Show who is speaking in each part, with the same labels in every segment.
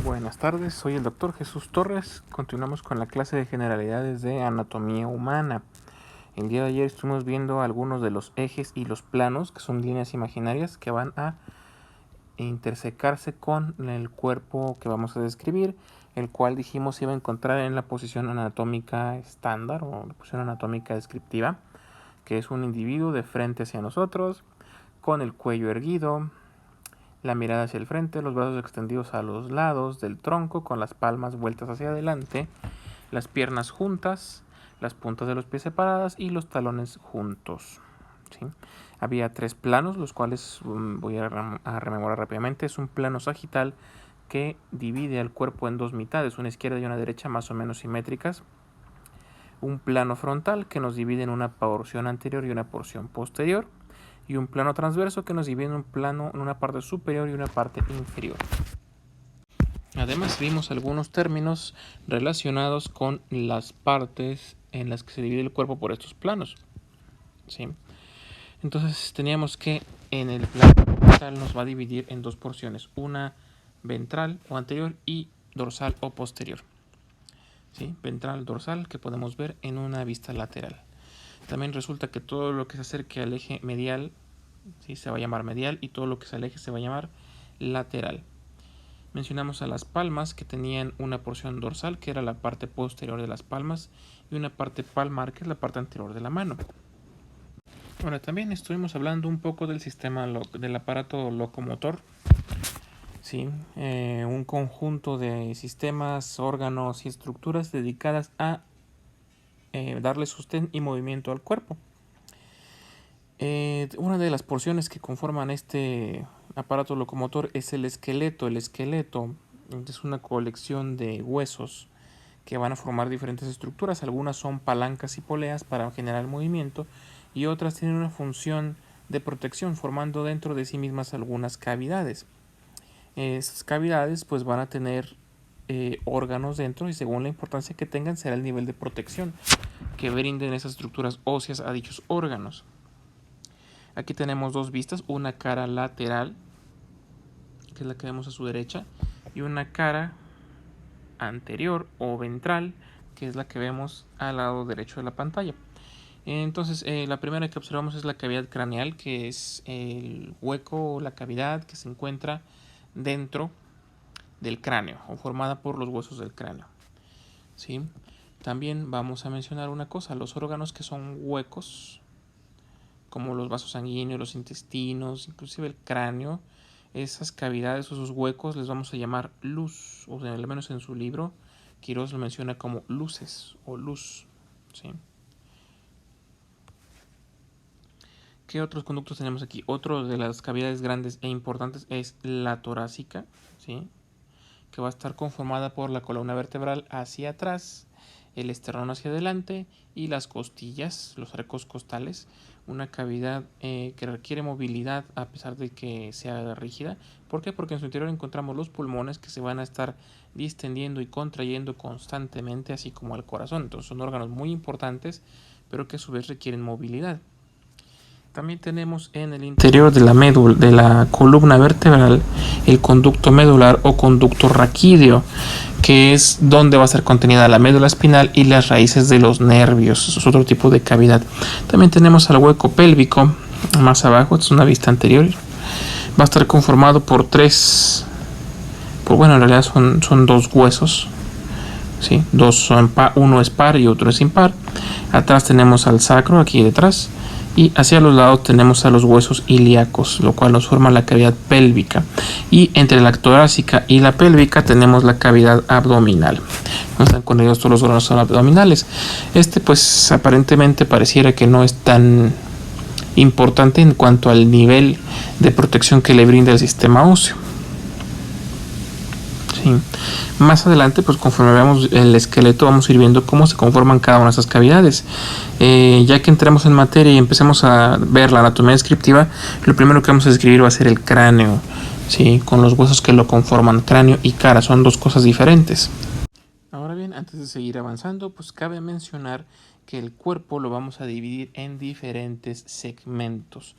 Speaker 1: Buenas tardes, soy el doctor Jesús Torres. Continuamos con la clase de generalidades de anatomía humana. El día de ayer estuvimos viendo algunos de los ejes y los planos, que son líneas imaginarias que van a intersecarse con el cuerpo que vamos a describir, el cual dijimos iba a encontrar en la posición anatómica estándar o la posición anatómica descriptiva, que es un individuo de frente hacia nosotros, con el cuello erguido, la mirada hacia el frente, los brazos extendidos a los lados del tronco con las palmas vueltas hacia adelante, las piernas juntas, las puntas de los pies separadas y los talones juntos. ¿Sí? Había tres planos, los cuales voy a rememorar rápidamente. Es un plano sagital que divide al cuerpo en dos mitades, una izquierda y una derecha más o menos simétricas. Un plano frontal que nos divide en una porción anterior y una porción posterior. Y un plano transverso que nos divide en una parte superior y una parte inferior. Además vimos algunos términos relacionados con las partes en las que se divide el cuerpo por estos planos. ¿Sí? Entonces teníamos que en el plano frontal nos va a dividir en dos porciones, una ventral o anterior y dorsal o posterior. ¿Sí? Ventral, dorsal, que podemos ver en una vista lateral. También resulta que todo lo que se acerque al eje medial, ¿sí?, se va a llamar medial, y todo lo que se aleje se va a llamar lateral. Mencionamos a las palmas, que tenían una porción dorsal, que era la parte posterior de las palmas, y una parte palmar, que es la parte anterior de la mano. Ahora también estuvimos hablando un poco del sistema del aparato locomotor. Sí, un conjunto de sistemas, órganos y estructuras dedicadas a darle sostén y movimiento al cuerpo. Una de las porciones que conforman este aparato locomotor es el esqueleto. El esqueleto es una colección de huesos que van a formar diferentes estructuras. Algunas son palancas y poleas para generar movimiento y otras tienen una función de protección, formando dentro de sí mismas algunas cavidades. Esas cavidades pues van a tener órganos dentro, y según la importancia que tengan será el nivel de protección que brinden esas estructuras óseas a dichos órganos. Aquí tenemos dos vistas, una cara lateral, que es la que vemos a su derecha, y una cara anterior o ventral, que es la que vemos al lado derecho de la pantalla. Entonces, la primera que observamos es la cavidad craneal, que es el hueco o la cavidad que se encuentra dentro del cráneo o formada por los huesos del cráneo. ¿Sí? También vamos a mencionar una cosa, los órganos que son huecos, como los vasos sanguíneos, los intestinos, inclusive el cráneo, esas cavidades o esos huecos les vamos a llamar luz, o sea, al menos en su libro Quirós lo menciona como luces o luz. ¿Sí? ¿Qué otros conductos tenemos aquí? Otro de las cavidades grandes e importantes es la torácica, ¿sí?, que va a estar conformada por la columna vertebral hacia atrás, el esternón hacia adelante y las costillas, los arcos costales, una cavidad que requiere movilidad a pesar de que sea rígida. ¿Por qué? Porque en su interior encontramos los pulmones, que se van a estar distendiendo y contrayendo constantemente, así como el corazón. Entonces son órganos muy importantes, pero que a su vez requieren movilidad. También tenemos en el interior de la médula, de la columna vertebral, el conducto medular o conducto raquídeo, que es donde va a ser contenida la médula espinal y las raíces de los nervios. Eso es otro tipo de cavidad. También tenemos al hueco pélvico más abajo, es una vista anterior. Va a estar conformado por en realidad son dos huesos. ¿Sí? Uno es par y otro es impar. Atrás tenemos al sacro, aquí detrás. Y hacia los lados tenemos a los huesos ilíacos, lo cual nos forma la cavidad pélvica. Y entre la torácica y la pélvica tenemos la cavidad abdominal. No están con ellos todos los órganos abdominales. Pues aparentemente pareciera que no es tan importante en cuanto al nivel de protección que le brinda el sistema óseo. Sí. Más adelante, pues conforme veamos el esqueleto, vamos a ir viendo cómo se conforman cada una de esas cavidades. Ya que entremos en materia y empecemos a ver la anatomía descriptiva, lo primero que vamos a describir va a ser el cráneo, ¿sí?, con los huesos que lo conforman. Cráneo y cara son dos cosas diferentes. Ahora bien, antes de seguir avanzando, pues cabe mencionar que el cuerpo lo vamos a dividir en diferentes segmentos.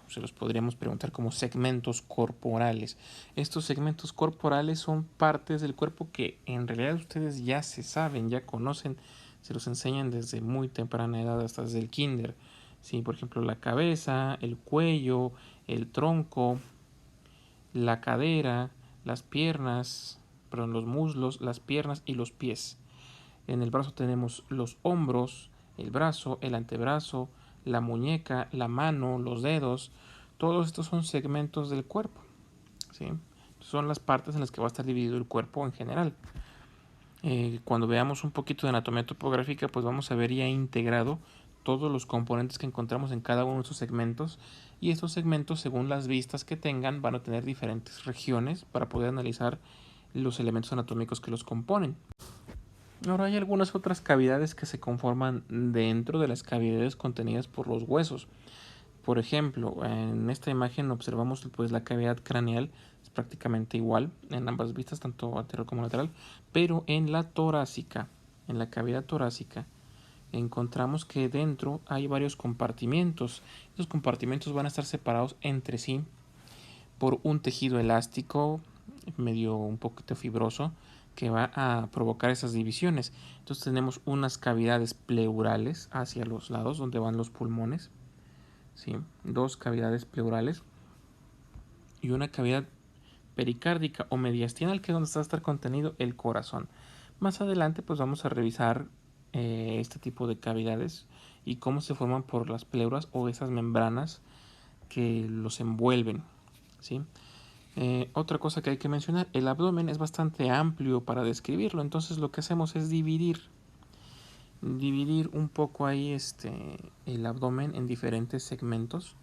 Speaker 1: se los podríamos preguntar como segmentos corporales. Estos segmentos corporales son partes del cuerpo que en realidad ustedes ya se saben, ya conocen, se los enseñan desde muy temprana edad, hasta desde el kinder. Sí, por ejemplo, la cabeza, el cuello, el tronco, la cadera, las piernas, perdón, los muslos, las piernas y los pies. En el brazo tenemos los hombros, el brazo, el antebrazo, la muñeca, la mano, los dedos. Todos estos son segmentos del cuerpo, ¿sí? Son las partes en las que va a estar dividido el cuerpo en general. Cuando veamos un poquito de anatomía topográfica, pues vamos a ver ya integrado todos los componentes que encontramos en cada uno de estos segmentos, y estos segmentos, según las vistas que tengan, van a tener diferentes regiones para poder analizar los elementos anatómicos que los componen. Ahora hay algunas otras cavidades que se conforman dentro de las cavidades contenidas por los huesos. Por ejemplo, en esta imagen observamos pues la cavidad craneal, es prácticamente igual en ambas vistas, tanto anterior como lateral, pero en la torácica, en la cavidad torácica, encontramos que dentro hay varios compartimientos. Estos compartimientos van a estar separados entre sí por un tejido elástico, medio un poquito fibroso, que va a provocar esas divisiones. Entonces tenemos unas cavidades pleurales hacia los lados donde van los pulmones, ¿sí? Dos cavidades pleurales y una cavidad pericárdica o mediastinal, que es donde va a estar contenido el corazón. Más adelante pues vamos a revisar este tipo de cavidades y cómo se forman por las pleuras o esas membranas que los envuelven, ¿sí? Otra cosa que hay que mencionar, el abdomen es bastante amplio para describirlo, entonces lo que hacemos es dividir un poco ahí el abdomen en diferentes segmentos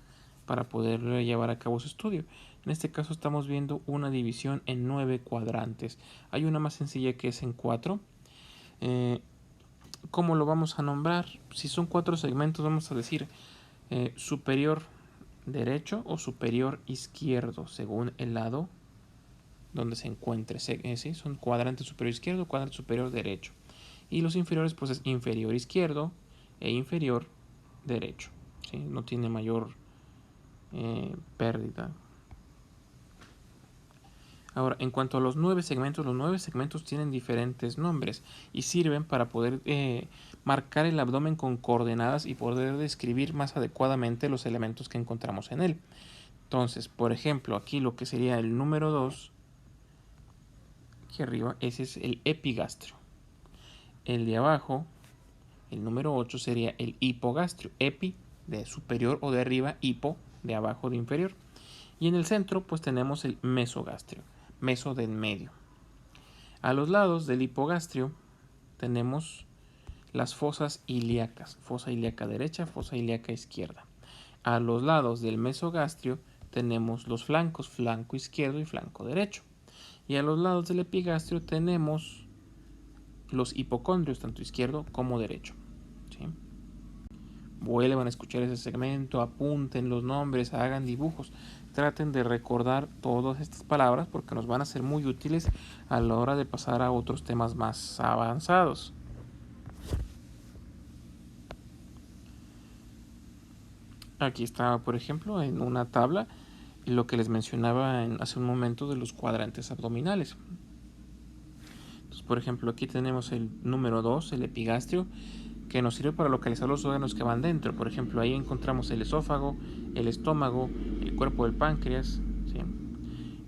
Speaker 1: para poder llevar a cabo su estudio. En este caso estamos viendo una división en 9 cuadrantes. Hay una más sencilla que es en 4. ¿Cómo lo vamos a nombrar? Si son 4 segmentos, vamos a decir superior derecho o superior izquierdo, según el lado donde se encuentre. ¿Sí? Son cuadrante superior izquierdo, cuadrante superior derecho. Y los inferiores pues es inferior izquierdo e inferior derecho, ¿sí? No tiene mayor pérdida. Ahora, en cuanto a los 9 segmentos tienen diferentes nombres y sirven para poder marcar el abdomen con coordenadas y poder describir más adecuadamente los elementos que encontramos en él. Entonces, por ejemplo, aquí lo que sería el número 2, aquí arriba, ese es el epigastrio. El de abajo, el número 8, sería el hipogastrio. Epi de superior o de arriba, hipo de abajo de inferior. Y en el centro pues tenemos el mesogastrio, meso de en medio. A los lados del hipogastrio tenemos las fosas ilíacas, fosa ilíaca derecha, fosa ilíaca izquierda. A los lados del mesogastrio tenemos los flancos, flanco izquierdo y flanco derecho. Y a los lados del epigastrio tenemos los hipocondrios, tanto izquierdo como derecho, ¿sí? Vuelvan a escuchar ese segmento, apunten los nombres, hagan dibujos, traten de recordar todas estas palabras porque nos van a ser muy útiles a la hora de pasar a otros temas más avanzados. Aquí está, por ejemplo, en una tabla lo que les mencionaba hace un momento de los cuadrantes abdominales. Entonces, por ejemplo, aquí tenemos el número 2, el epigastrio, que nos sirve para localizar los órganos que van dentro. Por ejemplo, ahí encontramos el esófago, el estómago, el cuerpo del páncreas, ¿sí?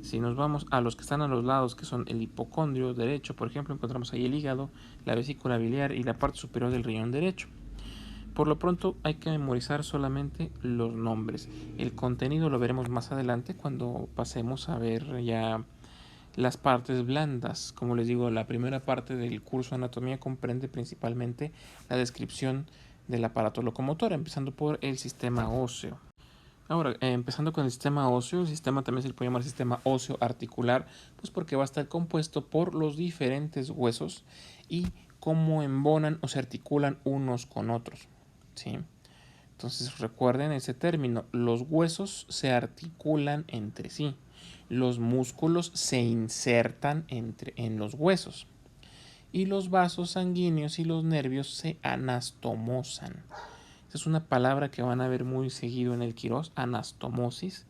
Speaker 1: Si nos vamos a los que están a los lados, que son el hipocondrio derecho, por ejemplo, encontramos ahí el hígado, la vesícula biliar y la parte superior del riñón derecho. Por lo pronto hay que memorizar solamente los nombres. El contenido lo veremos más adelante cuando pasemos a ver ya las partes blandas. Como les digo, la primera parte del curso de anatomía comprende principalmente la descripción del aparato locomotor, empezando por el sistema óseo. Ahora, empezando con el sistema óseo, el sistema también se le puede llamar sistema óseo articular, pues porque va a estar compuesto por los diferentes huesos y cómo embonan o se articulan unos con otros, ¿sí? Entonces recuerden ese término, los huesos se articulan entre sí, los músculos se insertan en los huesos y los vasos sanguíneos y los nervios se anastomosan. Esa es una palabra que van a ver muy seguido en el Quirós, anastomosis.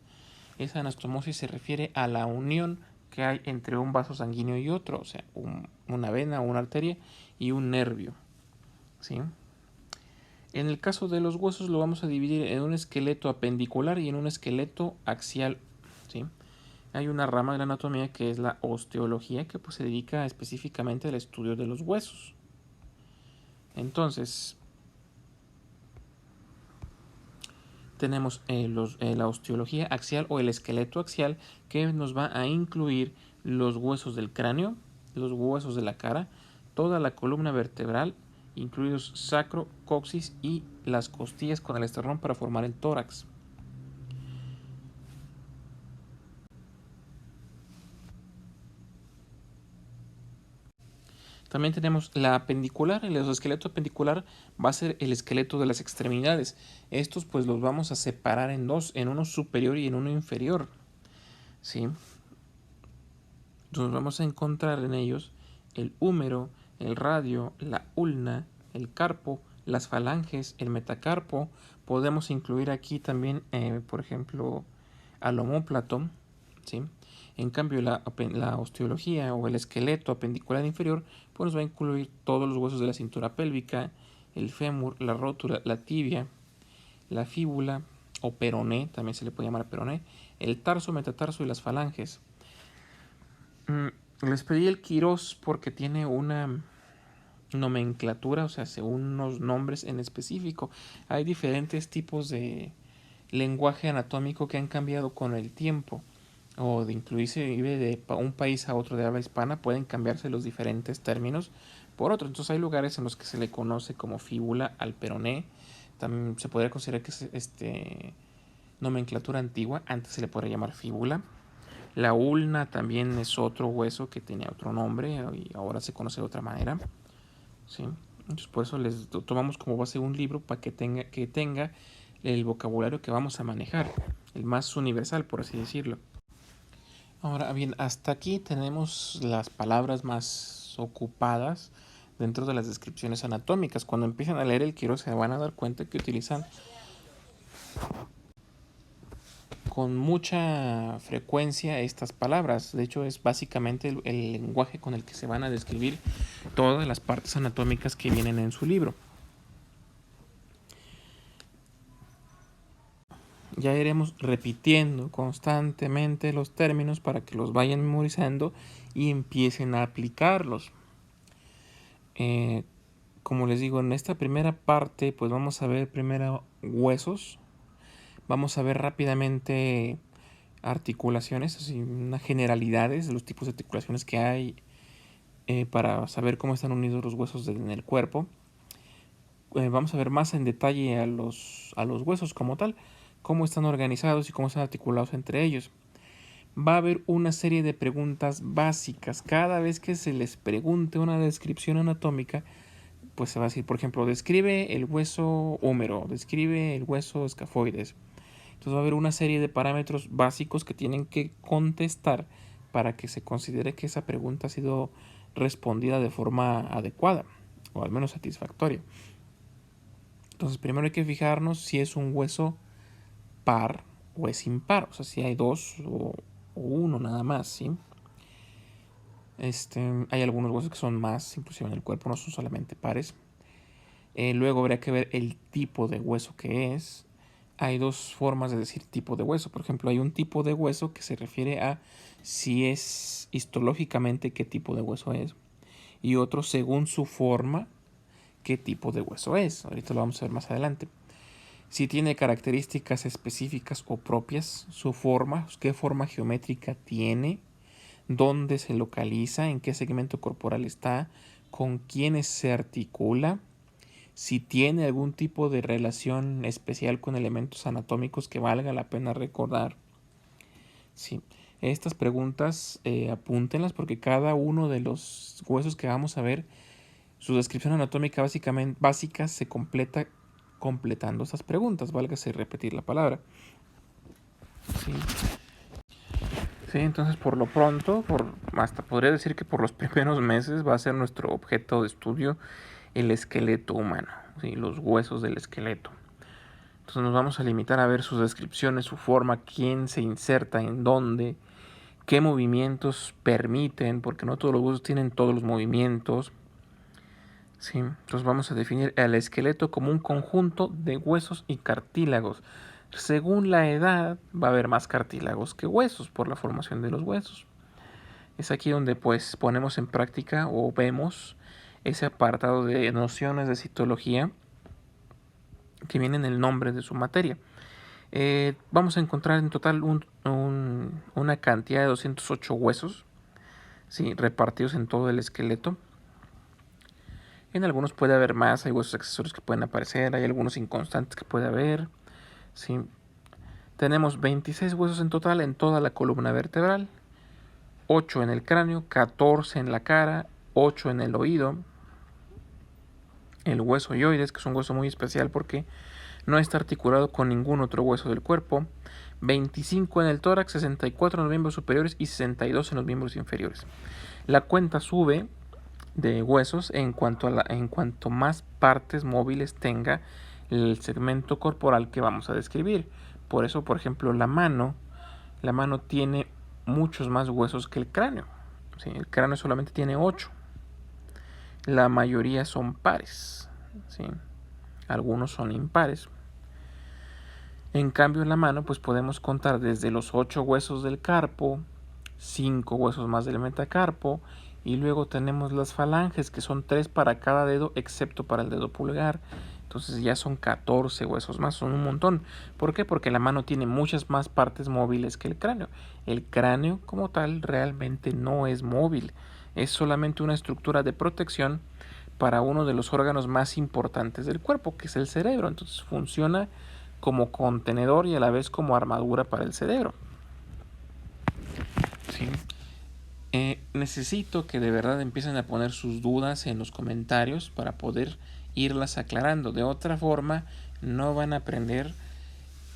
Speaker 1: Esa anastomosis se refiere a la unión que hay entre un vaso sanguíneo y otro, o sea, una vena, una arteria y un nervio, ¿sí? En el caso de los huesos lo vamos a dividir en un esqueleto apendicular y en un esqueleto axial, ¿sí? Hay una rama de la anatomía que es la osteología, que pues se dedica específicamente al estudio de los huesos. Entonces, tenemos la osteología axial o el esqueleto axial, que nos va a incluir los huesos del cráneo, los huesos de la cara, toda la columna vertebral, incluidos sacro, coxis y las costillas con el esternón para formar el tórax. También tenemos la apendicular. El esqueleto apendicular va a ser el esqueleto de las extremidades. Estos pues los vamos a separar en dos, en uno superior y en uno inferior, ¿sí? Entonces vamos a encontrar en ellos el húmero, el radio, la ulna, el carpo, las falanges, el metacarpo. Podemos incluir aquí también, por ejemplo, al omóplato, ¿sí? En cambio, la osteología o el esqueleto apendicular inferior pues nos va a incluir todos los huesos de la cintura pélvica, el fémur, la rótula, la tibia, la fíbula o peroné, también se le puede llamar peroné, el tarso, metatarso y las falanges. Les pedí el Quirós porque tiene una nomenclatura, o sea, según unos nombres en específico. Hay diferentes tipos de lenguaje anatómico que han cambiado con el tiempo, o de incluirse de un país a otro de habla hispana, pueden cambiarse los diferentes términos por otro. Entonces hay lugares en los que se le conoce como fíbula al peroné. También se podría considerar que es nomenclatura antigua, antes se le podría llamar fíbula. La ulna también es otro hueso que tenía otro nombre y ahora se conoce de otra manera, ¿sí? Entonces por eso les tomamos como base un libro para que tenga el vocabulario que vamos a manejar, el más universal, por así decirlo. Ahora bien, hasta aquí tenemos las palabras más ocupadas dentro de las descripciones anatómicas. Cuando empiezan a leer el Quirós se van a dar cuenta que utilizan con mucha frecuencia estas palabras. De hecho, es básicamente el lenguaje con el que se van a describir todas las partes anatómicas que vienen en su libro. Ya iremos repitiendo constantemente los términos para que los vayan memorizando y empiecen a aplicarlos. Como les digo, en esta primera parte, pues vamos a ver primero huesos. Vamos a ver rápidamente articulaciones, así unas generalidades de los tipos de articulaciones que hay para saber cómo están unidos los huesos en el cuerpo. Vamos a ver más en detalle a los huesos como tal, cómo están organizados y cómo están articulados entre ellos. Va a haber una serie de preguntas básicas. Cada vez que se les pregunte una descripción anatómica, pues se va a decir, por ejemplo, describe el hueso húmero, describe el hueso escafoides. Entonces va a haber una serie de parámetros básicos que tienen que contestar para que se considere que esa pregunta ha sido respondida de forma adecuada o al menos satisfactoria. Entonces primero hay que fijarnos si es un hueso par o es impar, o sea, si hay dos o uno nada más, ¿sí? Hay algunos huesos que son más, inclusive en el cuerpo, no son solamente pares. Luego habría que ver el tipo de hueso que es. Hay dos formas de decir tipo de hueso. Por ejemplo, hay un tipo de hueso que se refiere a si es histológicamente qué tipo de hueso es. Y otro según su forma, qué tipo de hueso es. Ahorita lo vamos a ver más adelante. Si tiene características específicas o propias, su forma, qué forma geométrica tiene, dónde se localiza, en qué segmento corporal está, con quiénes se articula, si tiene algún tipo de relación especial con elementos anatómicos que valga la pena recordar. Sí. Estas preguntas apúntenlas porque cada uno de los huesos que vamos a ver, su descripción anatómica básica se completa completando estas preguntas, válgase repetir la palabra. Sí. Sí, entonces por lo pronto, hasta podría decir que por los primeros meses va a ser nuestro objeto de estudio el esqueleto humano, ¿sí? Los huesos del esqueleto. Entonces nos vamos a limitar a ver sus descripciones, su forma, quién se inserta en dónde, qué movimientos permiten, porque no todos los huesos tienen todos los movimientos. ¿Sí? Entonces vamos a definir el esqueleto como un conjunto de huesos y cartílagos. Según la edad va a haber más cartílagos que huesos por la formación de los huesos. Es aquí donde pues ponemos en práctica o vemos ese apartado de nociones de citología que viene en el nombre de su materia. Vamos a encontrar en total una cantidad de 208 huesos, ¿sí? Repartidos en todo el esqueleto. En algunos puede haber más, hay huesos accesorios que pueden aparecer, hay algunos inconstantes que puede haber. ¿Sí? Tenemos 26 huesos en total en toda la columna vertebral, 8 en el cráneo, 14 en la cara, 8 en el oído. El hueso hyoides, que es un hueso muy especial porque no está articulado con ningún otro hueso del cuerpo. 25 en el tórax, 64 en los miembros superiores y 62 en los miembros inferiores. La cuenta sube de huesos en cuanto más partes móviles tenga el segmento corporal que vamos a describir. Por eso, por ejemplo, la mano tiene muchos más huesos que el cráneo. ¿Sí? El cráneo solamente tiene 8. La mayoría son pares. ¿Sí? Algunos son impares. En cambio, en la mano pues podemos contar desde los 8 huesos del carpo, 5 huesos más del metacarpo, y luego tenemos las falanges, que son 3 para cada dedo, excepto para el dedo pulgar. Entonces ya son 14 huesos más, son un montón. ¿Por qué? Porque la mano tiene muchas más partes móviles que el cráneo. El cráneo como tal realmente no es móvil, es solamente una estructura de protección para uno de los órganos más importantes del cuerpo, que es el cerebro. Entonces funciona como contenedor y a la vez como armadura para el cerebro. ¿Sí? Necesito que de verdad empiecen a poner sus dudas en los comentarios para poder irlas aclarando. De otra forma, no van a aprender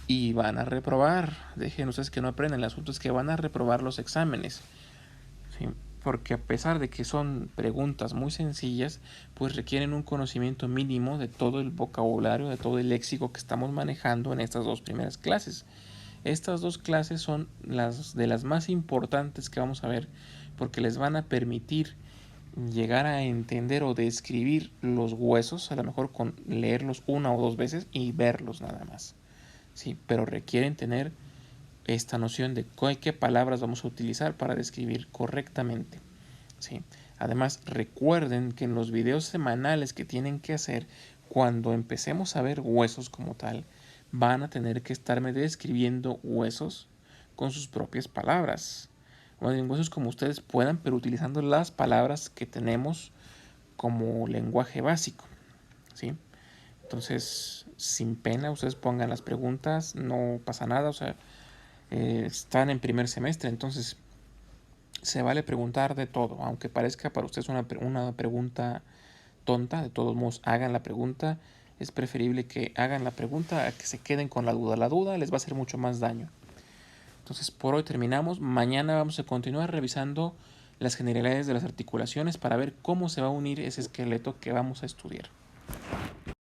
Speaker 1: y van a reprobar. Dejen ustedes que no aprenden, el asunto es que van a reprobar los exámenes. ¿Sí? Porque a pesar de que son preguntas muy sencillas, pues requieren un conocimiento mínimo de todo el vocabulario, de todo el léxico que estamos manejando en estas dos primeras clases. Estas dos clases son las de las más importantes que vamos a ver, porque les van a permitir llegar a entender o describir los huesos, a lo mejor con leerlos una o dos veces y verlos nada más. Sí, pero requieren tener esta noción de qué palabras vamos a utilizar para describir correctamente. ¿Sí? Además, recuerden que en los videos semanales que tienen que hacer, cuando empecemos a ver huesos como tal, van a tener que estarme describiendo huesos con sus propias palabras. O en huesos como ustedes puedan, pero utilizando las palabras que tenemos como lenguaje básico. ¿Sí? Entonces, sin pena, ustedes pongan las preguntas, no pasa nada, o sea, están en primer semestre, entonces se vale preguntar de todo, aunque parezca para ustedes una pregunta tonta, de todos modos hagan la pregunta. Es preferible que hagan la pregunta a que se queden con la duda. La duda les va a hacer mucho más daño. Entonces por hoy terminamos. Mañana vamos a continuar revisando las generalidades de las articulaciones para ver cómo se va a unir ese esqueleto que vamos a estudiar.